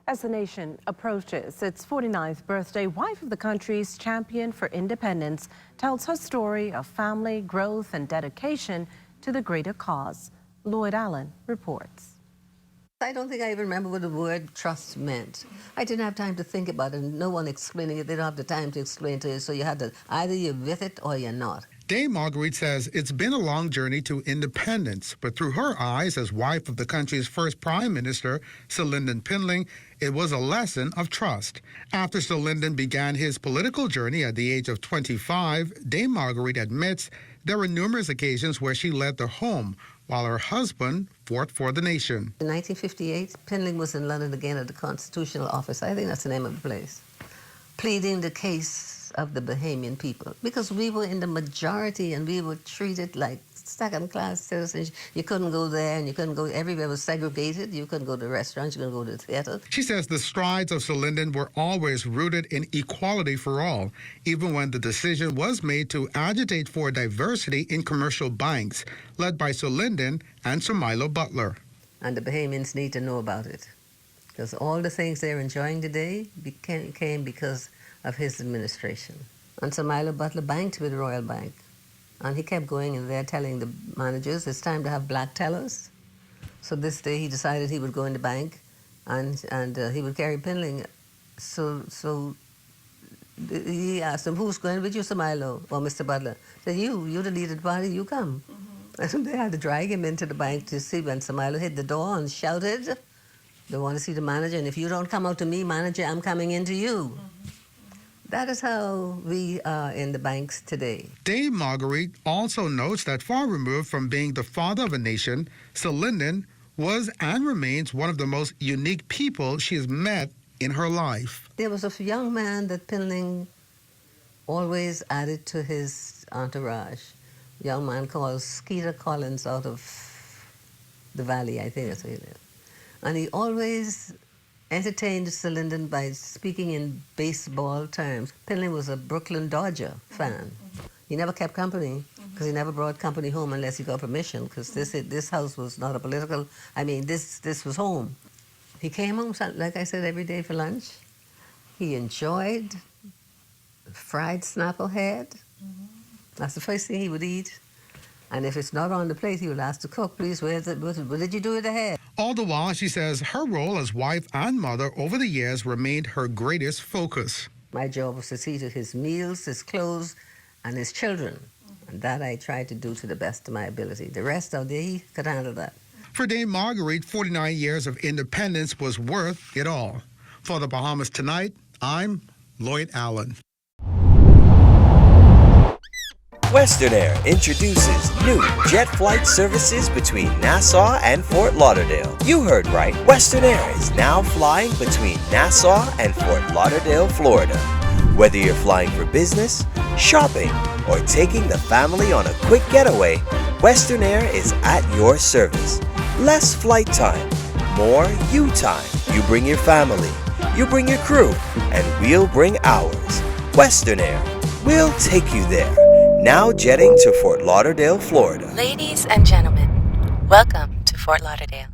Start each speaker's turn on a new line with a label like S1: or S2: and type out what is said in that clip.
S1: As the nation approaches its 49th birthday, wife of the country's champion for independence tells her story of family, growth, and dedication to the greater cause. Lloyd Allen reports.
S2: I don't think I even remember what the word trust meant. I didn't have time to think about it. No one explaining it. They don't have the time to explain to you. So you had to, either you're with it or you're not.
S3: Dame Marguerite says it's been a long journey to independence, but through her eyes as wife of the country's first prime minister, Sir Lyndon Pinling, it was a lesson of trust. After Sir Lyndon began his political journey at the age of 25, Dame Marguerite admits there were numerous occasions where she led the home while her husband fought for the nation.
S2: In 1958, Pinling was in London again at the Constitutional Office. I think that's the name of the place, pleading the case of the Bahamian people, because we were in the majority and we were treated like second-class citizens. You couldn't go there and you couldn't go, everywhere was segregated. You couldn't go to restaurants, you couldn't go to the theater.
S3: She says the strides of Sir Lyndon were always rooted in equality for all, even when the decision was made to agitate for diversity in commercial banks, led by Sir Lyndon and Sir Milo Butler.
S2: And the Bahamians need to know about it, because all the things they're enjoying today came because of his administration. And Sir Milo Butler banked with Royal Bank. And he kept going in there telling the managers, it's time to have black tellers. So this day he decided he would go in the bank and he would carry Pinling. So he asked him, who's going with you, Sir Milo? Well, Mr. Butler said, you're the leader of the party, you come. And they had to drag him into the bank to see when Sir Milo hit the door and shouted, they want to see the manager, and if you don't come out to me, manager, I'm coming into you. That is how we are in the banks today.
S3: Dame Marguerite also notes that far removed from being the father of a nation, Sir Lyndon was and remains one of the most unique people she has met in her life.
S2: There was a young man that Pinling always added to his entourage. A young man called Skeeter Collins out of the Valley, I think that's where he lived. And he always entertained Sir Lyndon by speaking in baseball terms. Pinling was a Brooklyn Dodger fan. He never kept company, because he never brought company home unless he got permission, because this house was not a political, this was home. He came home, like I said, every day for lunch. He enjoyed fried snapplehead. That's the first thing he would eat. And if it's not on the plate, he would ask the cook, please, what did you do with the head?
S3: All the while, she says her role as wife and mother over the years remained her greatest focus.
S2: My job was to see to his meals, his clothes, and his children. And that I tried to do to the best of my ability. The rest out there, he could handle that.
S3: For Dame Marguerite, 49 years of independence was worth it all. For the Bahamas Tonight, I'm Lloyd Allen.
S4: Western Air introduces new jet flight services between Nassau and Fort Lauderdale. You heard right. Western Air is now flying between Nassau and Fort Lauderdale, Florida. Whether you're flying for business, shopping, or taking the family on a quick getaway, Western Air is at your service. Less flight time, more you time. You bring your family, you bring your crew, and we'll bring ours. Western Air, we'll take you there. Now jetting to Fort Lauderdale, Florida.
S5: Ladies and gentlemen, welcome to Fort Lauderdale.